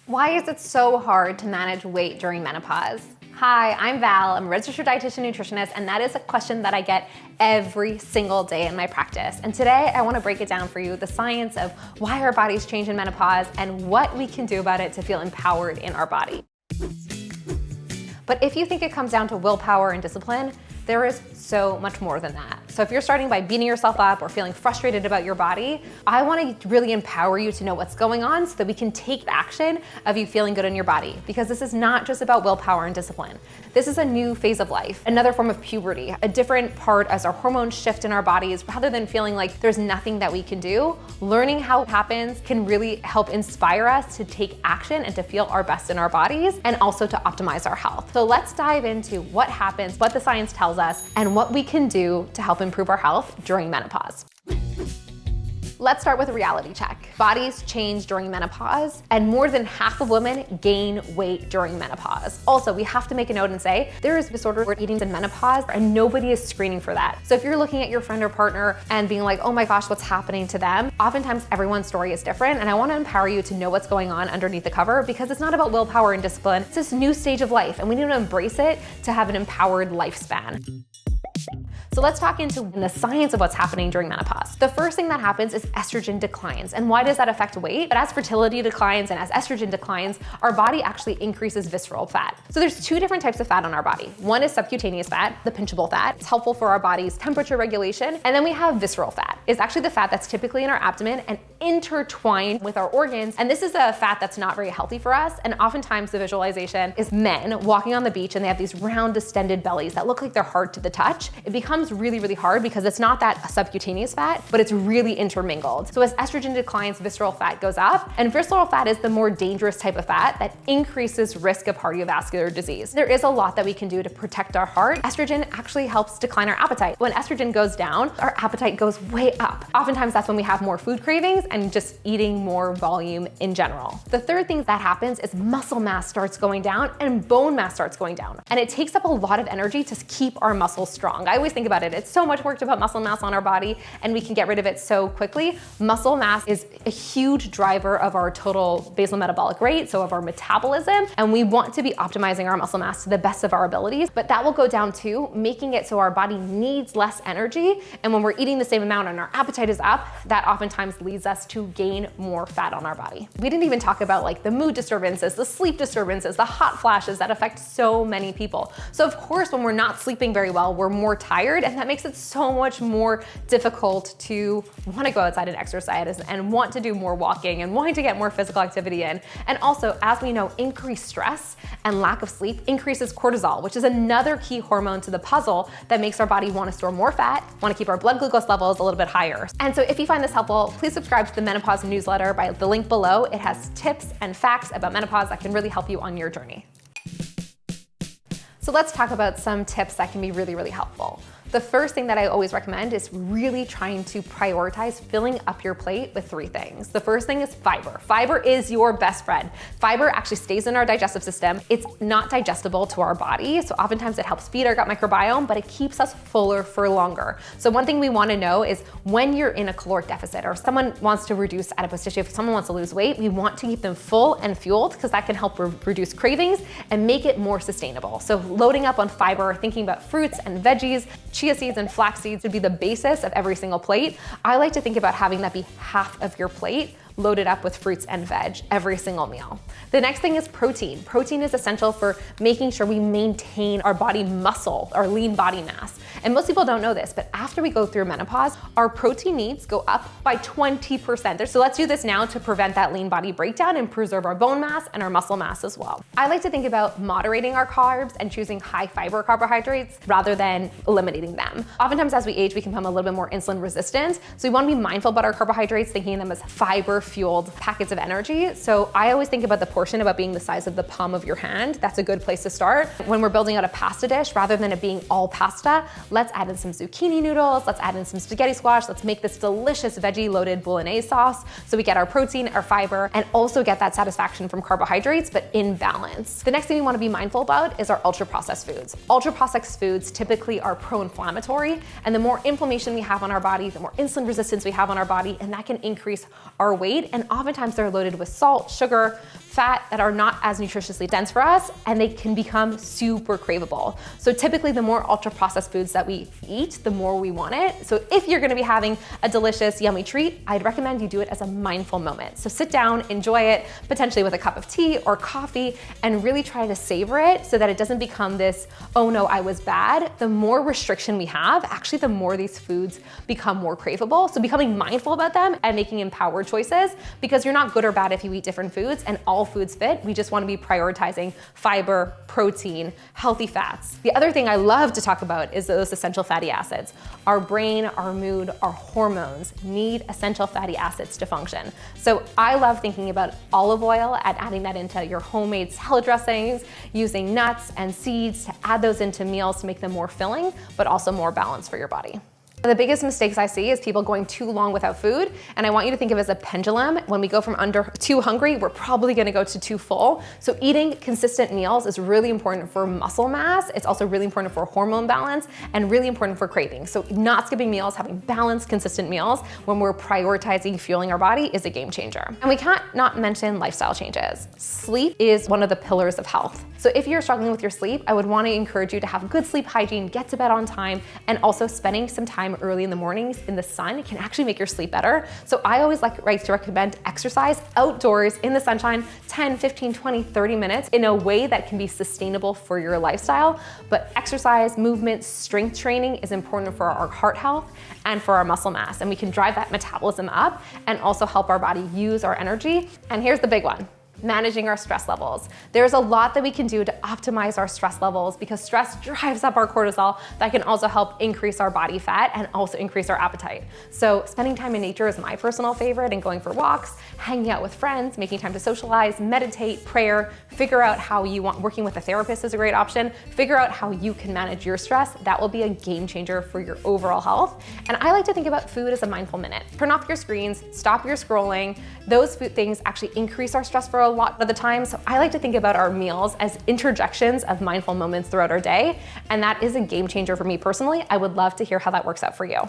Why is it so hard to manage weight during menopause? Hi, I'm Val. I'm a registered dietitian nutritionist, and that is a question that I get every single day in my practice. And today I want to break it down for you, the science of why our bodies change in menopause and what we can do about it to feel empowered in our body. But if you think it comes down to willpower and discipline, there is so much more than that. So if you're starting by beating yourself up or feeling frustrated about your body, I want to really empower you to know what's going on so that we can take action of you feeling good in your body. Because this is not just about willpower and discipline. This is a new phase of life, another form of puberty, a different part as our hormones shift in our bodies. Rather than feeling like there's nothing that we can do, learning how it happens can really help inspire us to take action and to feel our best in our bodies and also to optimize our health. So let's dive into what happens, what the science tells us, and what we can do to help improve our health during menopause. Let's start with a reality check. Bodies change during menopause, and more than half of women gain weight during menopause. Also, we have to make a note and say, there is disordered eating in menopause, and nobody is screening for that. So if you're looking at your friend or partner and being like, oh my gosh, what's happening to them? Oftentimes everyone's story is different, and I want to empower you to know what's going on underneath the cover, because it's not about willpower and discipline. It's this new stage of life, and we need to embrace it to have an empowered lifespan. So let's talk into the science of what's happening during menopause. The first thing that happens is estrogen declines. And why does that affect weight? But as fertility declines and as estrogen declines, our body actually increases visceral fat. So there's two different types of fat on our body. One is subcutaneous fat, the pinchable fat. It's helpful for our body's temperature regulation. And then we have visceral fat. It's actually the fat that's typically in our abdomen and intertwined with our organs. And this is a fat that's not very healthy for us. And oftentimes the visualization is men walking on the beach and they have these round distended bellies that look like they're hard to the touch. It becomes really, really hard because it's not that subcutaneous fat, but it's really intermingled. So as estrogen declines, visceral fat goes up, and visceral fat is the more dangerous type of fat that increases risk of cardiovascular disease. There is a lot that we can do to protect our heart. Estrogen actually helps decline our appetite. When estrogen goes down, our appetite goes way up. Oftentimes that's when we have more food cravings and just eating more volume in general. The third thing that happens is muscle mass starts going down and bone mass starts going down. And it takes up a lot of energy to keep our muscles strong. I always think about it. It's so much work to put muscle mass on our body, and we can get rid of it so quickly. Muscle mass is a huge driver of our total basal metabolic rate, so of our metabolism, and we want to be optimizing our muscle mass to the best of our abilities, but that will go down to making it so our body needs less energy, and when we're eating the same amount and our appetite is up, that oftentimes leads us to gain more fat on our body. We didn't even talk about like the mood disturbances, the sleep disturbances, the hot flashes that affect so many people. So of course, when we're not sleeping very well, we're more tired, and that makes it so much more difficult to want to go outside and exercise and want to do more walking and wanting to get more physical activity in. And also, as we know, increased stress and lack of sleep increases cortisol, which is another key hormone to the puzzle that makes our body want to store more fat, want to keep our blood glucose levels a little bit higher. And so if you find this helpful, please subscribe to the Menopause newsletter by the link below. It has tips and facts about menopause that can really help you on your journey. So let's talk about some tips that can be really, really helpful. The first thing that I always recommend is really trying to prioritize filling up your plate with three things. The first thing is fiber. Fiber is your best friend. Fiber actually stays in our digestive system. It's not digestible to our body, so oftentimes it helps feed our gut microbiome, but it keeps us fuller for longer. So one thing we want to know is when you're in a caloric deficit or someone wants to reduce adipose tissue, if someone wants to lose weight, we want to keep them full and fueled because that can help reduce cravings and make it more sustainable. So loading up on fiber, thinking about fruits and veggies, chia seeds and flax seeds would be the basis of every single plate. I like to think about having that be half of your plate loaded up with fruits and veg every single meal. The next thing is protein. Protein is essential for making sure we maintain our body muscle, our lean body mass. And most people don't know this, but after we go through menopause, our protein needs go up by 20%. So let's do this now to prevent that lean body breakdown and preserve our bone mass and our muscle mass as well. I like to think about moderating our carbs and choosing high fiber carbohydrates rather than eliminating them. Oftentimes as we age, we can become a little bit more insulin resistant. So we want to be mindful about our carbohydrates, thinking of them as fiber fueled packets of energy. So I always think about the portion about being the size of the palm of your hand. That's a good place to start. When we're building out a pasta dish, rather than it being all pasta, let's add in some zucchini noodles, let's add in some spaghetti squash, let's make this delicious veggie loaded bolognese sauce so we get our protein, our fiber, and also get that satisfaction from carbohydrates, but in balance. The next thing we want to be mindful about is our ultra processed foods. Ultra processed foods typically are pro-inflammatory, and the more inflammation we have on our body, the more insulin resistance we have on our body, and that can increase our weight. And oftentimes they're loaded with salt, sugar, fat that are not as nutritiously dense for us, and they can become super craveable. So typically the more ultra processed foods that we eat, the more we want it. So if you're gonna be having a delicious, yummy treat, I'd recommend you do it as a mindful moment. So sit down, enjoy it, potentially with a cup of tea or coffee, and really try to savor it so that it doesn't become this, oh no, I was bad. The more restriction we have, actually the more these foods become more craveable. So becoming mindful about them and making empowered choices, because you're not good or bad if you eat different foods, and all foods fit. We just want to be prioritizing fiber, protein, healthy fats. The other thing I love to talk about is those essential fatty acids. Our brain, our mood, our hormones need essential fatty acids to function. So I love thinking about olive oil and adding that into your homemade salad dressings, using nuts and seeds to add those into meals to make them more filling, but also more balanced for your body. The biggest mistakes I see is people going too long without food, and I want you to think of it as a pendulum. When we go from under too hungry, we're probably gonna go to too full. So eating consistent meals is really important for muscle mass. It's also really important for hormone balance and really important for cravings. So not skipping meals, having balanced, consistent meals when we're prioritizing fueling our body is a game changer. And we can't not mention lifestyle changes. Sleep is one of the pillars of health. So if you're struggling with your sleep, I would want to encourage you to have good sleep hygiene, get to bed on time, and also spending some time early in the mornings in the sun can actually make your sleep better. So I always like to recommend exercise outdoors in the sunshine, 10, 15, 20, 30 minutes in a way that can be sustainable for your lifestyle. But exercise, movement, strength training is important for our heart health and for our muscle mass. And we can drive that metabolism up and also help our body use our energy. And here's the big one: managing our stress levels. There's a lot that we can do to optimize our stress levels, because stress drives up our cortisol. That can also help increase our body fat and also increase our appetite. So spending time in nature is my personal favorite, and going for walks, hanging out with friends, making time to socialize, meditate, prayer, figure out how you want, working with a therapist is a great option. Figure out how you can manage your stress. That will be a game changer for your overall health. And I like to think about food as a mindful minute. Turn off your screens, stop your scrolling. Those food things actually increase our stress for a lot of the time. So I like to think about our meals as interjections of mindful moments throughout our day. And that is a game changer for me personally. I would love to hear how that works out for you.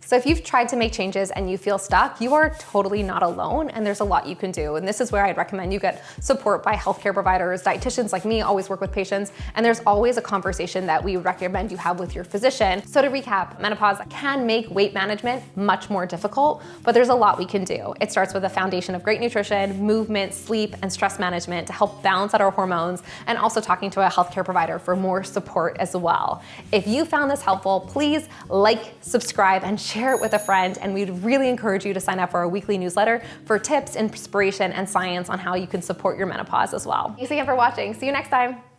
So if you've tried to make changes and you feel stuck, you are totally not alone, and there's a lot you can do. And this is where I'd recommend you get support by healthcare providers. Dietitians like me always work with patients, and there's always a conversation that we recommend you have with your physician. So to recap, menopause can make weight management much more difficult, but there's a lot we can do. It starts with a foundation of great nutrition, movement, sleep, and stress management to help balance out our hormones, and also talking to a healthcare provider for more support as well. If you found this helpful, please like, subscribe, and share it with a friend, and we'd really encourage you to sign up for our weekly newsletter for tips, inspiration, and science on how you can support your menopause as well. Thanks again for watching. See you next time.